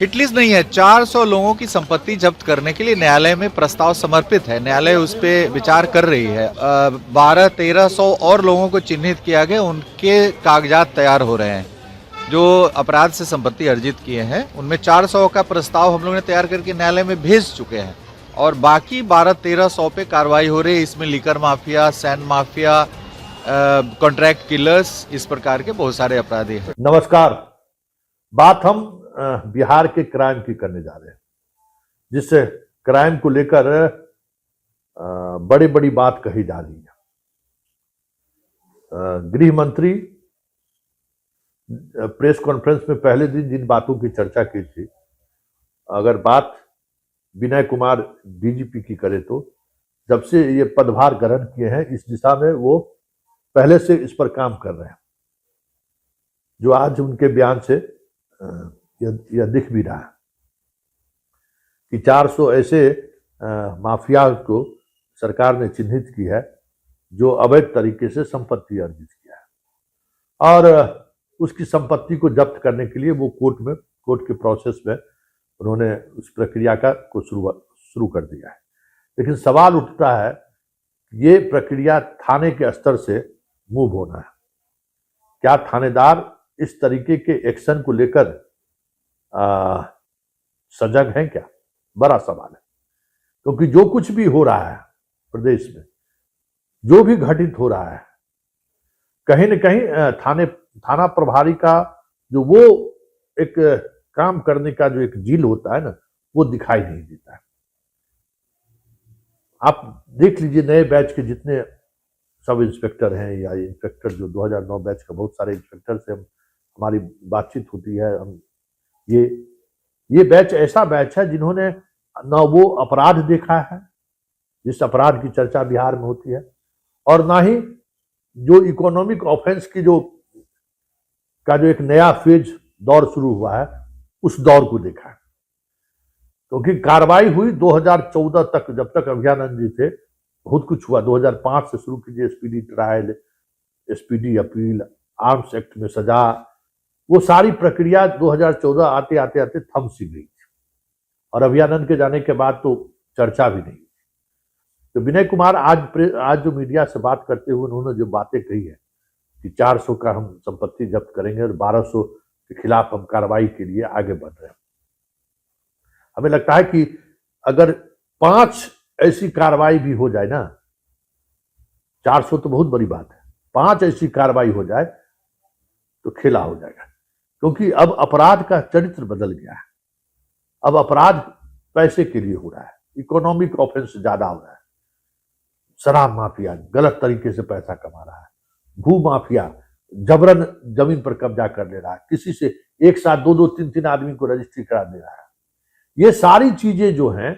Hit list नहीं है। 400 लोगों की संपत्ति जब्त करने के लिए न्यायालय में प्रस्ताव समर्पित है। न्यायालय उस पे विचार कर रही है। 12-1300 और लोगों को चिन्हित किया गया, उनके कागजात तैयार हो रहे हैं जो अपराध से संपत्ति अर्जित किए हैं। उनमें 400 का प्रस्ताव हम लोग ने तैयार करके न्यायालय में भेज चुके हैं और बाकी 12-1300 पे कार्रवाई हो रही है। इसमें liquor mafia, sand mafia, contract killers, इस प्रकार के बहुत सारे अपराधी हैं। नमस्कार। बात हम बिहार के क्राइम की करने जा रहे हैं, जिससे क्राइम को लेकर बड़ी बड़ी बात कही जा रही है। गृह मंत्री प्रेस कॉन्फ्रेंस में पहले दिन जिन बातों की चर्चा की थी, अगर बात विनय कुमार डीजीपी की करे तो जब से ये पदभार ग्रहण किए हैं इस दिशा में वो पहले से इस पर काम कर रहे हैं, जो आज उनके बयान से यह दिख भी रहा है कि 400 ऐसे माफिया को सरकार ने चिन्हित की है जो अवैध तरीके से संपत्ति अर्जित किया है और उसकी संपत्ति को जब्त करने के लिए वो कोर्ट के प्रोसेस में उन्होंने उस प्रक्रिया को शुरू कर दिया है। लेकिन सवाल उठता है, ये प्रक्रिया थाने के स्तर से मूव होना है। क्या थानेदार इस तरीके के एक्शन को लेकर सजग हैं क्या? बड़ा सवाल है, क्योंकि जो कुछ भी हो रहा है प्रदेश में, जो भी घटित हो रहा है, कहीं न कहीं थाना प्रभारी का जो वो एक काम करने का जो एक जील होता है ना, वो दिखाई नहीं देता है। आप देख लीजिए, नए बैच के जितने सब इंस्पेक्टर हैं या इंस्पेक्टर जो 2009 बैच का, बहुत सारे इंस्पेक्टर से हमारी बातचीत होती है। हम ये बैच ऐसा बैच है जिन्होंने न वो अपराध देखा है जिस अपराध की चर्चा बिहार में होती है, और ना ही जो इकोनॉमिक ऑफेंस की जो एक नया फेज दौर शुरू हुआ है उस दौर को देखा है। क्योंकि कार्रवाई हुई 2014 तक, जब तक अभियानंद जी थे बहुत कुछ हुआ। 2005 से शुरू कीजिए, speedy trial, speedy appeal, arms act में सजा, वो सारी प्रक्रिया 2014 आते आते आते थम सी गई थी और अभियानंद के जाने के बाद तो चर्चा भी नहीं। तो विनय कुमार आज जो मीडिया से बात करते हुए उन्होंने जो बातें कही है कि 400 का हम संपत्ति जब्त करेंगे और 1200 के खिलाफ हम कार्रवाई के लिए आगे बढ़ रहे हैं। हमें लगता है कि अगर 5 ऐसी कार्रवाई भी हो जाए ना, 400 तो बहुत बड़ी बात है, 5 ऐसी कार्रवाई हो जाए तो खेला हो जाएगा। क्योंकि अब अपराध का चरित्र बदल गया है। अब अपराध पैसे के लिए हो रहा है, इकोनॉमिक ऑफेंस ज्यादा हो रहा है। शराब माफिया गलत तरीके से पैसा कमा रहा है, भू माफिया जबरन जमीन पर कब्जा कर ले रहा है, किसी से एक साथ 2-2, 3-3 आदमी को रजिस्ट्री करा दे रहा है। ये सारी चीजें जो हैं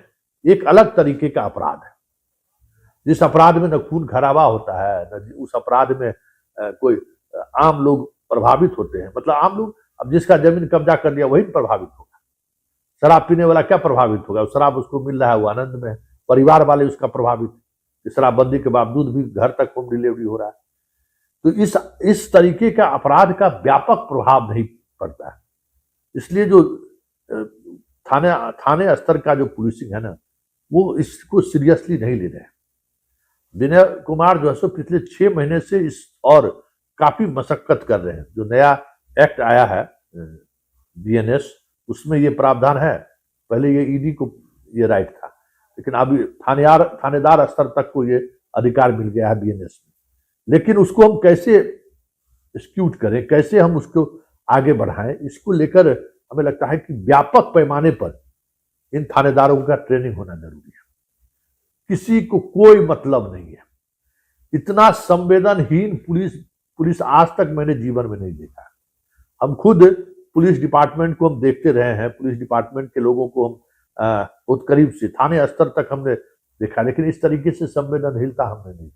एक अलग तरीके का अपराध है। जिस अपराध में न खून खराबा होता है, न उस अपराध में कोई आम लोग प्रभावित होते हैं। मतलब आम लोग, अब जिसका जमीन कब्जा कर लिया वही प्रभावित होगा। शराब पीने वाला क्या प्रभावित होगा? शराब उसको मिल रहा है, वो आनंद में, परिवार वाले उसका प्रभावित, शराबबंदी के बावजूद भी घर तक होम डिलीवरी हो रहा है। तो इस तरीके का अपराध का व्यापक प्रभाव नहीं पड़ता है। इसलिए जो थाने स्तर का जो पुलिसिंग है ना, वो इसको सीरियसली नहीं ले रहे हैं। विनय कुमार जो है सो पिछले 6 महीने से इस और काफी मशक्कत कर रहे हैं। जो नया एक्ट आया है बीएनएस, उसमें ये प्रावधान है। पहले ये ईडी को ये राइट था, लेकिन अभी थानेदार स्तर तक को ये अधिकार मिल गया है बीएनएस में। लेकिन उसको हम कैसे एक्सक्यूट करें, कैसे हम उसको आगे बढ़ाएं, इसको लेकर हमें लगता है कि व्यापक पैमाने पर इन थानेदारों का ट्रेनिंग होना जरूरी है। किसी को कोई मतलब नहीं है। इतना संवेदनहीन पुलिस आज तक मैंने जीवन में नहीं देखा। हम खुद पुलिस डिपार्टमेंट को हम देखते रहे हैं, पुलिस डिपार्टमेंट के लोगों को हम बहुत करीब से थाने स्तर तक हमने देखा, लेकिन इस तरीके से संवेदनहीनता हमने नहीं।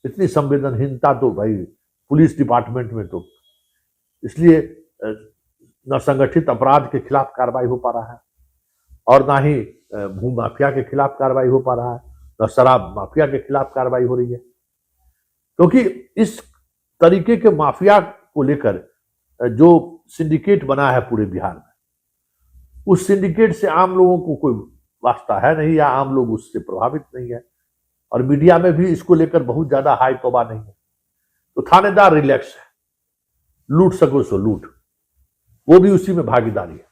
इतनी संवेदनहीनता तो भाई पुलिस डिपार्टमेंट में तो, इसलिए न संगठित अपराध के खिलाफ कार्रवाई हो पा रहा है और ना ही भू माफिया के खिलाफ कार्रवाई हो पा रहा है, न शराब माफिया के खिलाफ कार्रवाई हो रही है। क्योंकि इस तरीके के माफिया को लेकर जो सिंडिकेट बना है पूरे बिहार में, उस सिंडिकेट से आम लोगों को कोई वास्ता है नहीं, या आम लोग उससे प्रभावित नहीं है, और मीडिया में भी इसको लेकर बहुत ज्यादा हाई तौबा नहीं है। तो थानेदार रिलैक्स है, लूट सको सो लूट, वो भी उसी में भागीदारी है।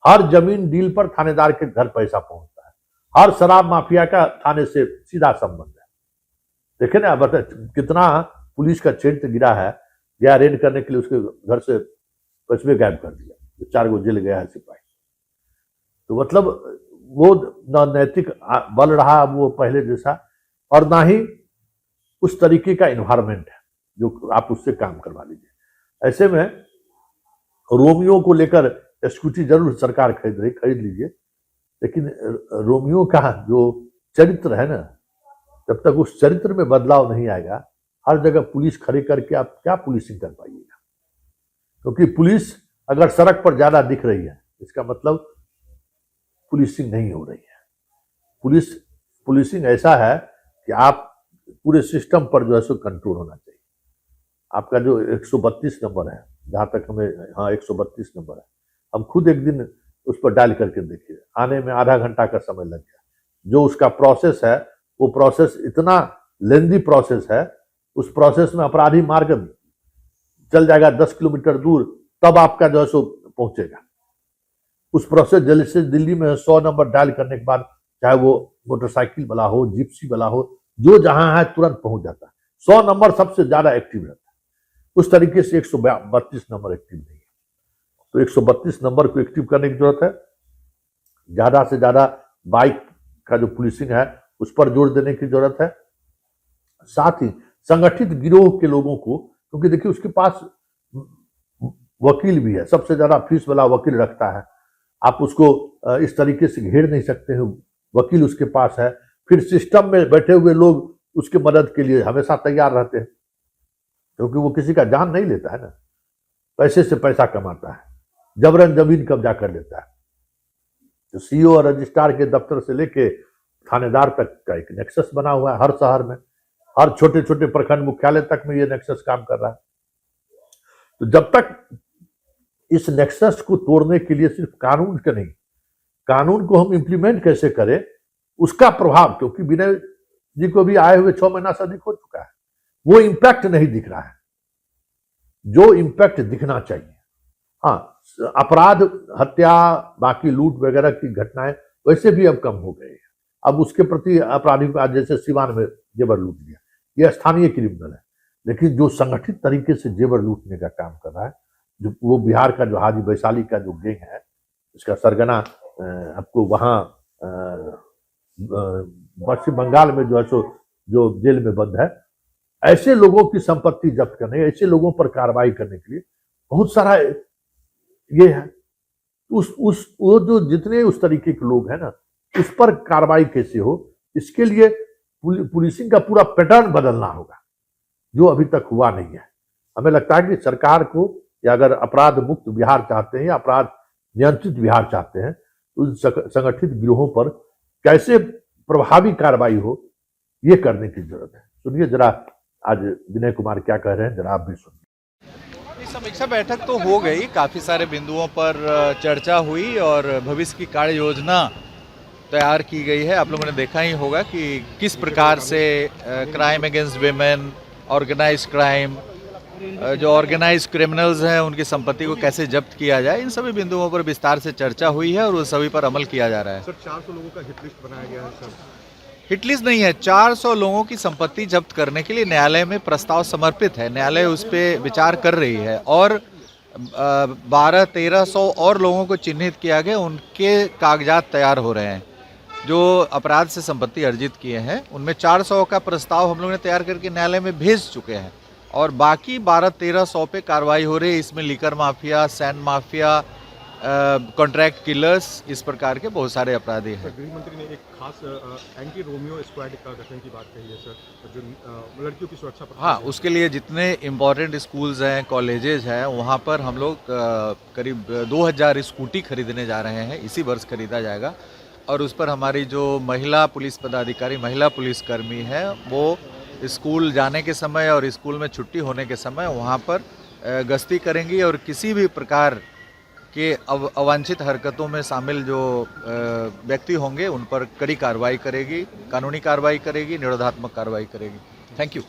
हर जमीन डील पर थानेदार के घर पैसा पहुंचता है, हर शराब माफिया का थाने से सीधा संबंध है। देखे ना, बता कितना पुलिस का चरित्र गिरा है, गया रेड करने के लिए, उसके घर से कस्बे गायब कर दिया, 4 गो जेल गया है सिपाही। तो मतलब वो न नैतिक बल रहा वो पहले जैसा, और ना ही उस तरीके का इन्वायरमेंट है जो आप उससे काम करवा लीजिए। ऐसे में रोमियो को लेकर स्कूटी जरूर सरकार खरीद लीजिए, लेकिन रोमियो का जो चरित्र है ना, जब तक उस चरित्र में बदलाव नहीं आएगा, हर जगह पुलिस खड़े करके आप क्या पुलिसिंग कर पाइएगा। क्योंकि पुलिस अगर सड़क पर ज्यादा दिख रही है, इसका मतलब पुलिसिंग नहीं हो रही है। पुलिसिंग ऐसा है कि आप पूरे सिस्टम पर जो है सो कंट्रोल होना चाहिए। आपका जो 132 नंबर है, जहां तक हमें, हाँ 132 नंबर है, हम खुद एक दिन उस पर डायल करके देखिए, आने में आधा घंटा का समय लग गया। जो उसका प्रोसेस है, वो प्रोसेस इतना लेंदी प्रोसेस है, उस प्रोसेस में अपराधी मार्ग चल जाएगा 10 किलोमीटर दूर, तब आपका जो है सो पहुंचेगा। उस प्रोसेस जैसे दिल्ली में 100 नंबर डायल करने के बाद, चाहे वो मोटरसाइकिल वाला हो, जिप्सी वाला हो, जो जहां है तुरंत पहुंच जाता है। 100 नंबर सबसे ज्यादा एक्टिव रहता है। उस तरीके से 132 नंबर एक्टिव नहीं है। तो 132 नंबर को एक्टिव करने की जरूरत है। ज्यादा से ज्यादा बाइक का जो पुलिसिंग है उस पर जोर देने की जरूरत है। साथ ही संगठित गिरोह के लोगों को, क्योंकि देखिए उसके पास वकील भी है, सबसे ज्यादा फीस वाला वकील रखता है, आप उसको इस तरीके से घेर नहीं सकते हैं, वकील उसके पास है। फिर सिस्टम में बैठे हुए लोग उसके मदद के लिए हमेशा तैयार रहते हैं, क्योंकि वो किसी का जान नहीं लेता है ना, पैसे से पैसा कमाता है, जबरन जमीन कब्जा कर लेता है। तो सीओ और रजिस्ट्रार के दफ्तर से लेके थानेदार तक का एक नेक्सस बना हुआ है हर शहर में, हर छोटे छोटे प्रखंड मुख्यालय तक में ये नेक्सस काम कर रहा है। तो जब तक इस नेक्सस को तोड़ने के लिए सिर्फ कानून का नहीं, कानून को हम इंप्लीमेंट कैसे करें, उसका प्रभाव, क्योंकि विनय जी को भी आए हुए 6 महीना से अधिक हो चुका है, वो इंपैक्ट नहीं दिख रहा है जो इंपैक्ट दिखना चाहिए। हाँ, अपराध, हत्या, बाकी लूट वगैरह की घटनाएं वैसे भी अब कम हो गई है। अब उसके प्रति अपराधी को, आज जैसे सिवान में जेवर लूट लिया, यह स्थानीय क्रिमिनल है, लेकिन जो संगठित तरीके से जेवर लूटने का काम कर रहा है, जो वो बिहार का जो हाजी वैशाली का जो गैंग है, इसका सरगना आपको वहाँ पश्चिम बंगाल में जो है सो जो जेल में बंद है, ऐसे लोगों की संपत्ति जब्त करने, ऐसे लोगों पर कार्रवाई करने के लिए बहुत सारा ये है। वो जो जितने उस तरीके के लोग हैं ना, उस पर कार्रवाई कैसे हो, इसके लिए पुलिसिंग का पूरा पैटर्न बदलना होगा, जो अभी तक हुआ नहीं है। हमें लगता है कि सरकार को, या अगर अपराध मुक्त बिहार चाहते हैं या अपराध नियंत्रित बिहार चाहते हैं, तो उन संगठित गिरोहों पर कैसे प्रभावी कार्रवाई हो, ये करने की जरूरत है। सुनिए जरा आज विनय कुमार क्या कह रहे हैं, जरा आप भी सुनिए। समीक्षा बैठक तो हो गई, काफी सारे बिंदुओं पर चर्चा हुई और भविष्य की कार्य योजना तैयार की गई है। आप लोगों ने देखा ही होगा कि किस प्रकार से crime against women, organise crime, जो ऑर्गेनाइज क्रिमिनल्स हैं उनकी संपत्ति को कैसे जब्त किया जाए, इन सभी बिंदुओं पर विस्तार से चर्चा हुई है और उन सभी पर अमल किया जा रहा है। सर 400 लोगों का हिट लिस्ट बनाया गया है सर। हिट लिस्ट नहीं है, 400 लोगों की संपत्ति जब्त करने के लिए न्यायालय में प्रस्ताव समर्पित है। न्यायालय उस पर विचार कर रही है और 1200-1300 और लोगों को चिन्हित किया गया, उनके कागजात तैयार हो रहे हैं जो अपराध से संपत्ति अर्जित किए हैं। उनमें 400 का प्रस्ताव हम लोगों ने तैयार करके न्यायालय में भेज चुके हैं और बाकी 1200-1300 पे कार्रवाई हो रही है। इसमें liquor mafia, sand mafia, contract killers, इस प्रकार के बहुत सारे अपराधी हैं। गृह मंत्री ने एक खास एंटी रोमियो स्क्वाड का गठन की बात कही है सर, जो लड़कियों की सुरक्षा पर। हाँ, उसके लिए जितने इम्पोर्टेंट स्कूल्स हैं, कॉलेजेस हैं, वहाँ पर हम लोग करीब 2000 स्कूटी खरीदने जा रहे हैं, इसी वर्ष खरीदा जाएगा। और उस पर हमारी जो महिला पुलिस पदाधिकारी, महिला पुलिसकर्मी है, वो स्कूल जाने के समय और स्कूल में छुट्टी होने के समय वहाँ पर गश्ती करेंगी और किसी भी प्रकार कि अवांछित हरकतों में शामिल जो व्यक्ति होंगे उन पर कड़ी कार्रवाई करेगी, कानूनी कार्रवाई करेगी, निरोधात्मक कार्रवाई करेगी। Thank you.